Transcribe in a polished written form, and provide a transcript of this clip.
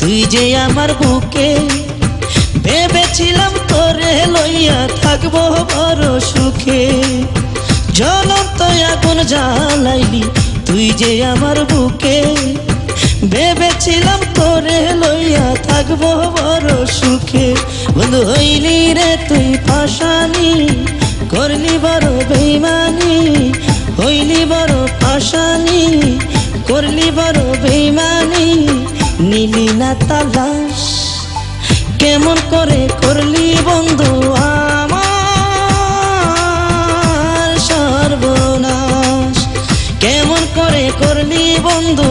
তুই যে আমার বুকে, ভেবেছিলাম তোরে লইয়া থাকবো বড় সুখে। জ্বলন্ত আগুন জ্বালাইলি তুই যে আমার বুকে, ভেবেছিলাম তোরে লইয়া থাকবো বড় সুখে। বন্ধু হইলি রে তুই পাশানি, করলি বড় বেইমানি, হইলি বড় পাশানি, করলি বড় বেইমানি। নিলি না তালাশ, কেমন করে করলি বন্ধু আমার সর্বনাশ, কেমন করে করলি বন্ধু।